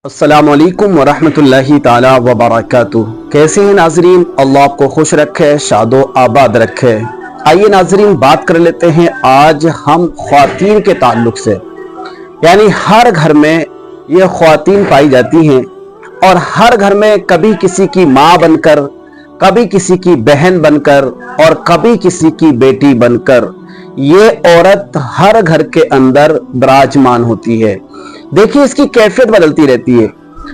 अस्सलामु अलैकुम वरहमतुल्लाहि ताला वबरकातुह। कैसे हैं नाजरीन? अल्लाह आपको खुश रखे, शादो आबाद रखे। आइए नाजरीन, बात कर लेते हैं आज हम ख्वातीन के ताल्लुक से। यानी हर घर में ये ख्वातीन पाई जाती हैं और हर घर में कभी किसी की माँ बनकर, कभी किसी की बहन बनकर और कभी किसी की बेटी बनकर ये औरत हर घर के अंदर विराजमान होती है। देखिए, इसकी कैफियत बदलती रहती है।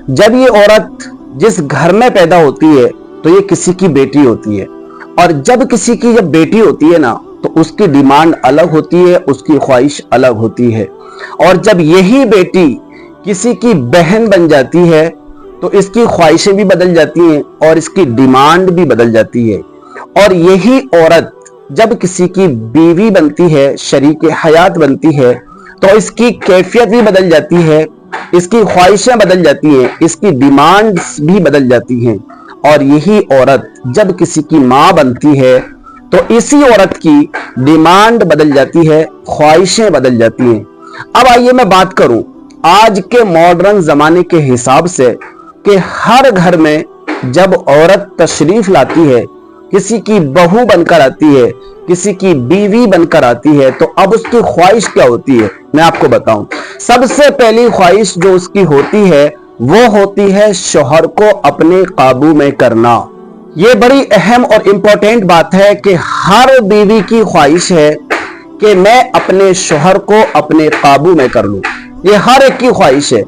जब ये औरत जिस घर में पैदा होती है तो ये किसी की बेटी होती है, और जब किसी की जब बेटी होती है ना तो उसकी डिमांड अलग होती है, उसकी ख्वाहिश अलग होती है। और जब यही बेटी किसी की बहन बन जाती है तो इसकी ख्वाहिशें भी बदल जाती हैं और इसकी डिमांड भी बदल जाती है। और यही औरत जब किसी की बीवी बनती है, शरीक हयात बनती है, तो इसकी कैफियत भी बदल जाती है, इसकी ख्वाहिशें बदल जाती हैं, इसकी डिमांड्स भी बदल जाती हैं। और यही औरत जब किसी की माँ बनती है तो इसी औरत की डिमांड बदल जाती है, ख्वाहिशें बदल जाती हैं। अब आइए मैं बात करूं आज के मॉडर्न जमाने के हिसाब से कि हर घर में जब औरत तशरीफ लाती है, किसी की बहू बनकर आती है, किसी की बीवी बनकर आती है, तो अब उसकी ख्वाहिश क्या होती है मैं आपको बताऊं। सबसे पहली ख्वाहिश जो उसकी होती है वो होती है शौहर को अपने काबू में करना। ये बड़ी अहम और इंपॉर्टेंट बात है कि हर बीवी की ख्वाहिश है कि मैं अपने शौहर को अपने काबू में कर लूं। ये हर एक की ख्वाहिश है,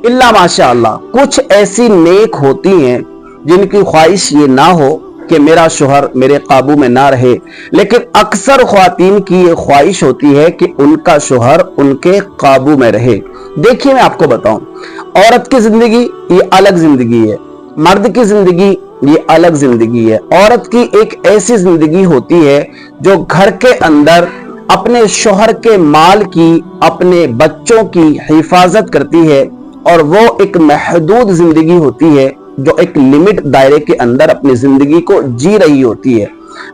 इल्ला माशाअल्लाह कुछ ऐसी नेक होती हैं जिनकी ख्वाहिश ये ना हो कि मेरा शौहर मेरे काबू में ना रहे, लेकिन अक्सर ख्वातीन की ये ख्वाहिश होती है कि उनका शौहर उनके काबू में रहे। देखिए, मैं आपको बताऊं, औरत की जिंदगी ये अलग जिंदगी है, मर्द की जिंदगी ये अलग जिंदगी है। औरत की एक ऐसी जिंदगी होती है जो घर के अंदर अपने शौहर के माल की, अपने बच्चों की हिफाजत करती है, और वो एक महदूद जिंदगी होती है जो एक लिमिट दायरे के अंदर अपनी जिंदगी को जी रही होती है।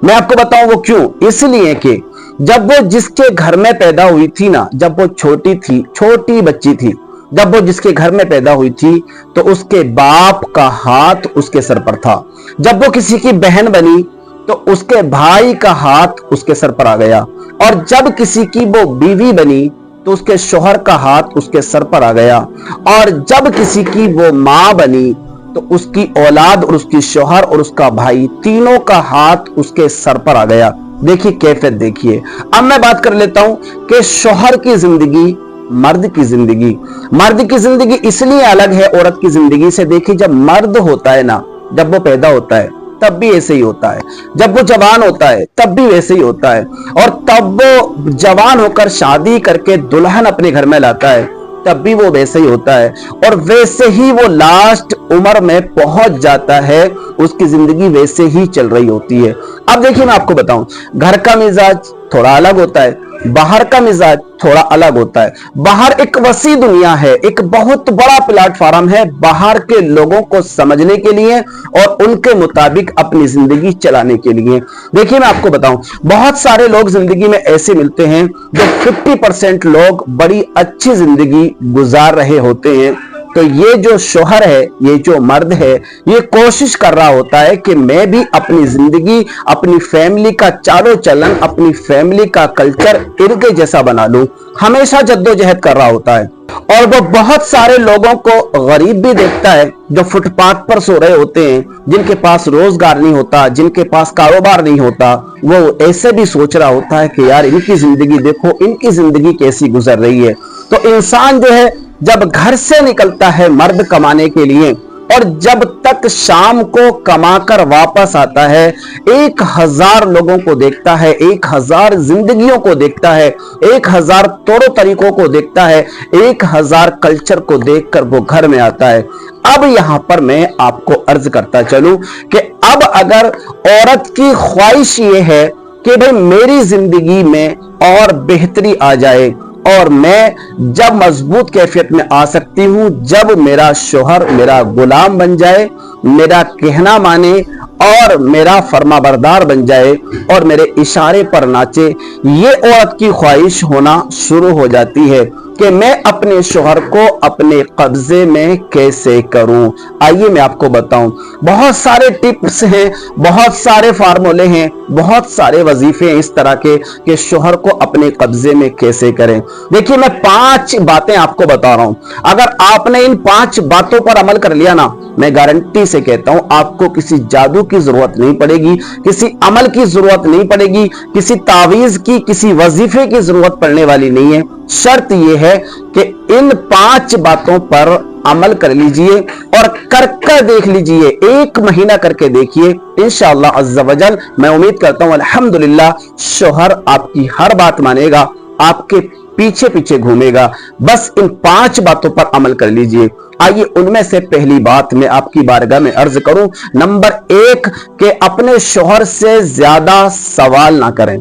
मैं आपको बताऊं वो क्यों। इसलिए कि जब वो जिसके घर में पैदा हुई थी ना, जब वो छोटी थी, छोटी बच्ची थी, जब वो जिसके घर में पैदा हुई थी तो उसके बाप का हाथ उसके सर पर था। जब वो किसी की बहन बनी तो उसके भाई का हाथ उसके सर पर आ गया, और जब किसी की वो बीवी बनी तो उसके शौहर का हाथ उसके सर पर आ गया, और जब किसी की वो मां बनी तो उसकी औलाद और उसकी शौहर और उसका भाई तीनों का हाथ उसके सर पर आ गया। देखिए कैफियत देखिए। अब मैं बात कर लेता हूं कि शौहर की जिंदगी, मर्द की जिंदगी। मर्द की जिंदगी इसलिए अलग है औरत की जिंदगी से। देखिए, जब मर्द होता है ना, जब वो पैदा होता है तब भी ऐसे ही होता है, जब वो जवान होता है तब भी वैसे ही होता है, और तब वो जवान होकर शादी करके दुल्हन अपने घर में लाता है तब भी वो वैसे ही होता है, और वैसे ही वो लास्ट उम्र में पहुंच जाता है, उसकी जिंदगी वैसे ही चल रही होती है। अब देखिए, मैं आपको बताऊं, घर का मिजाज थोड़ा अलग होता है, बाहर का मिजाज थोड़ा अलग होता है। बाहर एक वसी दुनिया है, एक बहुत बड़ा प्लेटफॉर्म है बाहर के लोगों को समझने के लिए और उनके मुताबिक अपनी जिंदगी चलाने के लिए। देखिए, मैं आपको बताऊं, बहुत सारे लोग जिंदगी में ऐसे मिलते हैं जो 50% लोग बड़ी अच्छी जिंदगी गुजार रहे होते हैं। तो ये जो शौहर है, ये जो मर्द है, ये कोशिश कर रहा होता है कि मैं भी अपनी जिंदगी, अपनी फैमिली का चालो चलन, अपनी फैमिली का कल्चर इनके जैसा बना लूं। हमेशा जद्दोजहद कर रहा होता है, और वो बहुत सारे लोगों को गरीब भी देखता है जो फुटपाथ पर सो रहे होते हैं, जिनके पास रोजगार नहीं होता, जिनके पास कारोबार नहीं होता। वो ऐसे भी सोच रहा होता है कि यार इनकी जिंदगी देखो, इनकी जिंदगी कैसी गुजर रही है। तो इंसान जो है जब घर से निकलता है मर्द कमाने के लिए, और जब तक शाम को कमाकर वापस आता है, 1000 लोगों को देखता है, 1000 जिंदगियों को देखता है, 1000 तौर तरीकों को देखता है, 1000 कल्चर को देखकर वो घर में आता है। अब यहां पर मैं आपको अर्ज करता चलूं कि अब अगर औरत की ख्वाहिश ये है कि भाई मेरी जिंदगी में और बेहतरी आ जाए, और मैं जब मजबूत कैफियत में आ सकती हूं, जब मेरा शौहर मेरा गुलाम बन जाए, मेरा कहना माने और मेरा फरमाबरदार बन जाए और मेरे इशारे पर नाचे, ये औरत की ख्वाहिश होना शुरू हो जाती है। कि मैं अपने शौहर को अपने कब्जे में कैसे करूं। आइए मैं आपको बताऊं, बहुत सारे टिप्स हैं, बहुत सारे फार्मूले हैं, बहुत सारे वजीफे हैं इस तरह के कि शौहर को अपने कब्जे में कैसे करें। देखिए मैं 5 बातें आपको बता रहा हूं, अगर आपने इन 5 बातों पर अमल कर लिया ना, मैं गारंटी से कहता हूं आपको किसी जादू की जरूरत नहीं पड़ेगी, किसी अमल की जरूरत नहीं पड़ेगी, किसी तावीज की, किसी वजीफे की जरूरत पड़ने वाली नहीं है। शर्त यह है कि इन 5 बातों पर अमल कर लीजिए और कर देख लीजिए, 1 महीना करके देखिए, इंशाअल्लाह अज़्ज़ा वजल मैं उम्मीद करता हूं अल्हम्दुलिल्लाह शौहर आपकी हर बात मानेगा, आपके पीछे पीछे घूमेगा। बस इन 5 बातों पर अमल कर लीजिए। आइए उनमें से पहली बात मैं आपकी बारगाह में अर्ज करूं। नंबर 1 कि अपने शौहर से ज्यादा सवाल ना करें,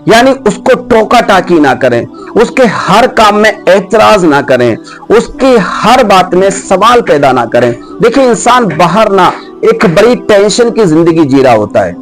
यानी उसको टोका टाकी ना करें, उसके हर काम में एतराज ना करें, उसकी हर बात में सवाल पैदा ना करें। देखिए इंसान बाहर ना एक बड़ी टेंशन की जिंदगी जी रहा होता है,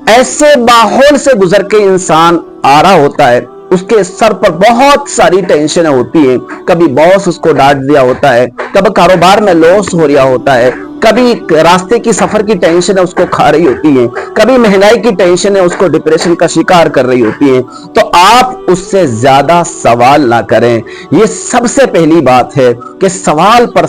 ऐसे माहौल से गुजर के इंसान आ रहा होता है, उसके सर पर बहुत सारी टेंशन होती है। कभी बॉस उसको डांट दिया होता है, कभी कारोबार में लॉस हो रहा होता है, कभी रास्ते की सफर की टेंशन है उसको खा रही होती है, कभी महंगाई की टेंशन है उसको डिप्रेशन का शिकार कर रही होती है। तो आप उससे ज्यादा सवाल ना करें, ये सबसे पहली बात है कि सवाल पर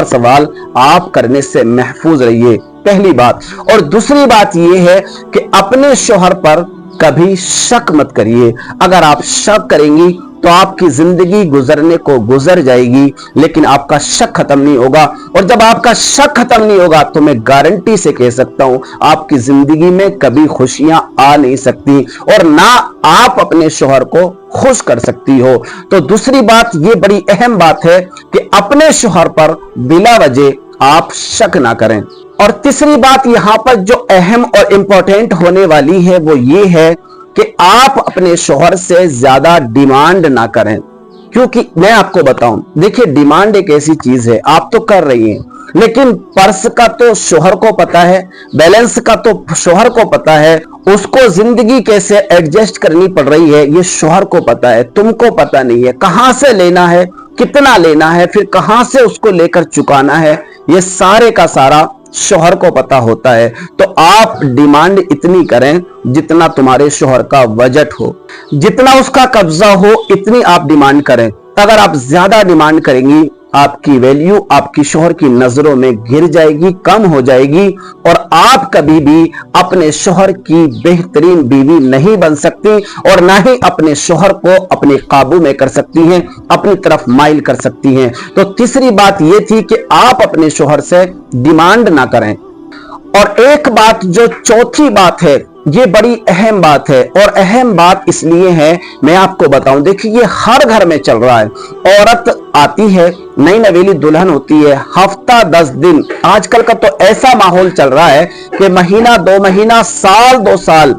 सवाल आप करने से महफूज रहिए, पहली बात। और दूसरी बात यह है कि अपने शौहर पर कभी शक मत करिए। अगर आप शक करेंगी तो आपकी जिंदगी गुजरने को गुजर जाएगी, लेकिन आपका शक खत्म नहीं होगा। और जब आपका शक खत्म नहीं होगा तो मैं गारंटी से कह सकता हूं आपकी जिंदगी में कभी खुशियां आ नहीं सकती और ना आप अपने शौहर को खुश कर सकती हो। तो दूसरी बात, ये बड़ी अहम बात है कि अपने शौहर पर बिला वजह आप शक ना करें। और तीसरी बात यहां पर जो अहम और इंपॉर्टेंट होने वाली है वो ये है कि आप अपने शौहर से ज्यादा डिमांड ना करें। क्योंकि मैं आपको बताऊं, देखिए डिमांड एक ऐसी चीज है, आप तो कर रही हैं, लेकिन पर्स का तो शौहर को पता है, बैलेंस का तो शौहर को पता है, उसको जिंदगी कैसे एडजस्ट करनी पड़ रही है ये शौहर को पता है, तुमको पता नहीं है। कहां से लेना है, कितना लेना है, फिर कहां से उसको लेकर चुकाना है, ये सारे का सारा शौहर को पता होता है। तो आप डिमांड इतनी करें जितना तुम्हारे शौहर का बजट हो, जितना उसका कब्जा हो, इतनी आप डिमांड करें। अगर आप ज्यादा डिमांड करेंगी आपकी वैल्यू आपकी शौहर की नजरों में गिर जाएगी, कम हो जाएगी, और आप कभी भी अपने शौहर की बेहतरीन बीवी नहीं बन सकती और ना ही अपने शौहर को अपने काबू में कर सकती हैं, अपनी तरफ माइल कर सकती हैं। तो तीसरी बात यह थी कि आप अपने शौहर से डिमांड ना करें। और एक बात जो चौथी बात है, ये बड़ी अहम बात है, और अहम बात इसलिए है मैं आपको बताऊं, देखिए ये हर घर में चल रहा है। औरत आती है, नई नवेली दुल्हन होती है, हफ्ता 10 दिन, आजकल का तो ऐसा माहौल चल रहा है कि महीना 2 महीना, साल 2 साल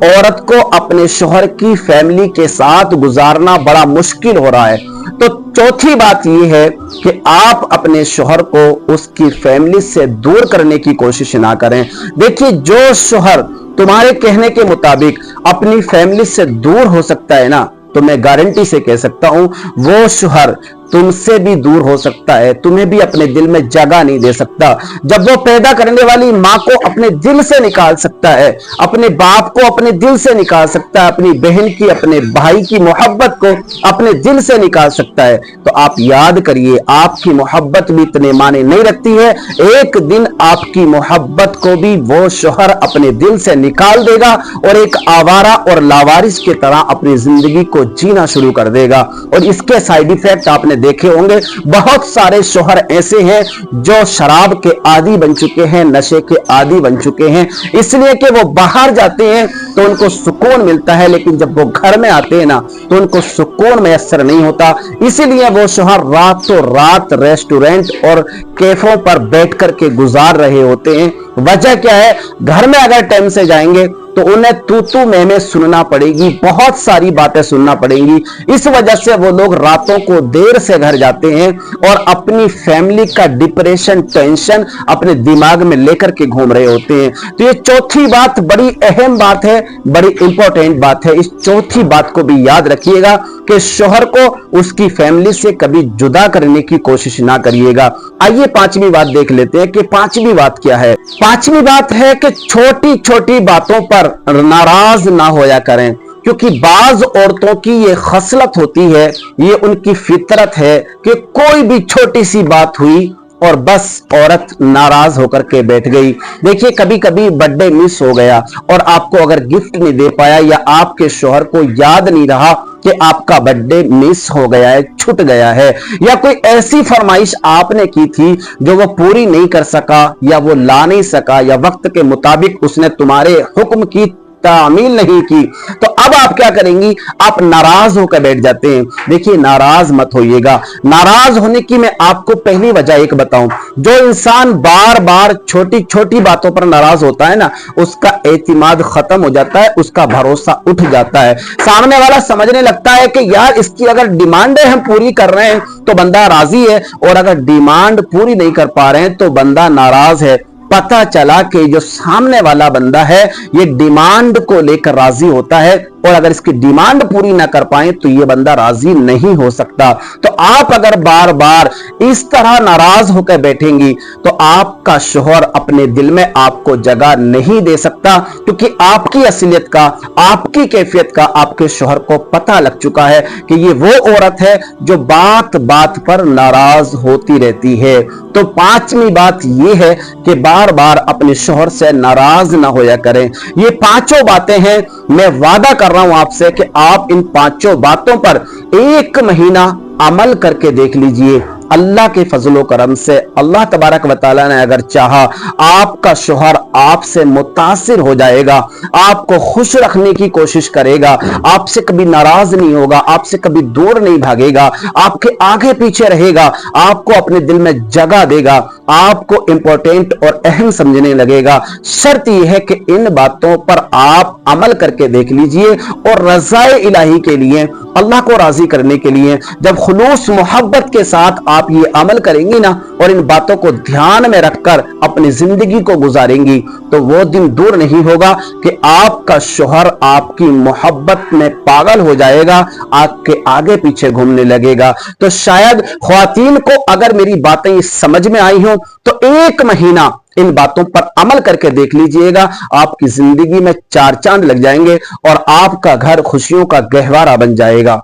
औरत को अपने शौहर की फैमिली के साथ गुजारना बड़ा मुश्किल हो रहा है। तो चौथी बात यह है कि आप अपने शौहर को उसकी फैमिली से दूर करने की कोशिश ना करें। देखिए जो शौहर तुम्हारे कहने के मुताबिक अपनी फैमिली से दूर हो सकता है ना, तो मैं गारंटी से कह सकता हूं वो शौहर तुमसे भी दूर हो सकता है, तुम्हें भी अपने दिल में जगह नहीं दे सकता। जब वो पैदा करने वाली मां को अपने दिल से निकाल सकता है, अपने बाप को अपने दिल से निकाल सकता है, अपनी बहन की, अपने भाई की मोहब्बत को अपने दिल से निकाल सकता है, तो आप याद करिए आपकी मोहब्बत भी इतने माने नहीं रखती है। एक दिन आपकी मोहब्बत को भी वो शौहर अपने दिल से निकाल देगा और एक आवारा और लावारिस की तरह अपनी जिंदगी को जीना शुरू कर देगा। और इसके साइड इफेक्ट आपने देखे होंगे, बहुत सारे शौहर ऐसे हैं जो शराब के आदी बन चुके हैं, नशे के आदी बन चुके हैं, इसलिए कि वो बाहर जाते हैं तो उनको सुकून मिलता है, लेकिन जब वो घर में आते हैं ना तो उनको सुकून मैसर नहीं होता। इसीलिए वो शौहर रातों रात रेस्टोरेंट और कैफों पर बैठ कर के गुजार रहे होते हैं। वजह क्या है, घर में अगर टाइम से जाएंगे तो उन्हें तू मैं सुनना पड़ेगी, बहुत सारी बातें सुनना पड़ेंगी। इस वजह से वो लोग रातों को देर से घर जाते हैं और अपनी फैमिली का डिप्रेशन, टेंशन अपने दिमाग में लेकर के घूम रहे होते हैं। तो ये चौथी बात बड़ी अहम बात है, बड़ी इंपॉर्टेंट बात है, इस चौथी बात को भी याद रखिएगा कि शोहर को उसकी फैमिली से कभी जुदा करने की कोशिश ना करिएगा। आइए पांचवी बात देख लेते हैं कि पांचवी बात क्या है। पांचवी बात है कि छोटी छोटी बातों पर नाराज ना होया करें, क्योंकि बाज औरतों की ये खसलत होती है, ये उनकी फितरत है कि कोई भी छोटी सी बात हुई और बस औरत नाराज होकर के बैठ गई। देखिए कभी कभी बर्थडे मिस हो गया और आपको अगर गिफ्ट नहीं दे पाया, या आपके शौहर को याद नहीं रहा कि आपका बर्थडे मिस हो गया है, छूट गया है, या कोई ऐसी फरमाइश आपने की थी जो वो पूरी नहीं कर सका या वो ला नहीं सका, या वक्त के मुताबिक उसने तुम्हारे हुक्म की तामील नहीं की, तो अब आप क्या करेंगी? आप नाराज होकर बैठ जाते हैं। देखिए नाराज मत होइएगा। नाराज होने की मैं आपको पहली वजह एक बताऊं, जो इंसान बार बार छोटी छोटी बातों पर नाराज होता है ना, उसका एतिमाद खत्म हो जाता है, उसका भरोसा उठ जाता है। सामने वाला समझने लगता है कि यार इसकी अगर डिमांड हम पूरी कर रहे हैं तो बंदा राजी है, और अगर डिमांड पूरी नहीं कर पा रहे हैं तो बंदा नाराज है। पता चला कि जो सामने वाला बंदा है ये डिमांड को लेकर राजी होता है, और अगर इसकी डिमांड पूरी ना कर पाए तो ये बंदा राजी नहीं हो सकता। तो आप अगर बार बार इस तरह नाराज होकर बैठेंगी तो आपका शौहर अपने दिल में आपको जगह नहीं दे सकता, क्योंकि आपकी असलियत का, आपकी कैफियत का आपके शौहर को पता लग चुका है कि ये वो औरत है जो बात बात पर नाराज होती रहती है। तो पांचवी बात ये है कि बार बार अपने शौहर से नाराज ना होया करें। ये पांचों बातें हैं, मैं वादा कर रहा हूं आपसे कि आप इन पांचों बातों पर एक महीना अमल करके देख लीजिए। अल्लाह के फजलो करम से अल्लाह तबारक व तआला ने अगर चाहा, आपका शौहर आपसे मुतासिर हो जाएगा, आपको खुश रखने की कोशिश करेगा, आपसे कभी नाराज नहीं होगा, आपसे कभी दूर नहीं भागेगा, आपके आगे पीछे रहेगा, आपको अपने दिल में जगह देगा, आपको इंपॉर्टेंट और अहम समझने लगेगा। शर्त यह है कि इन बातों पर आप अमल करके देख लीजिए, और रज़ाए इलाही के लिए, अल्लाह को राजी करने के लिए जब खुलूस मोहब्बत के साथ आप ये अमल करेंगी ना, और इन बातों को ध्यान में रखकर अपनी जिंदगी को गुजारेंगी, तो वो दिन दूर नहीं होगा कि आपका शौहर आपकी मोहब्बत में पागल हो जाएगा, आपके आगे पीछे घूमने लगेगा। तो शायद ख्वातीन को अगर मेरी बातें समझ में आई हो तो एक महीना इन बातों पर अमल करके देख लीजिएगा, आपकी जिंदगी में चार चांद लग जाएंगे और आपका घर खुशियों का गहवारा बन जाएगा।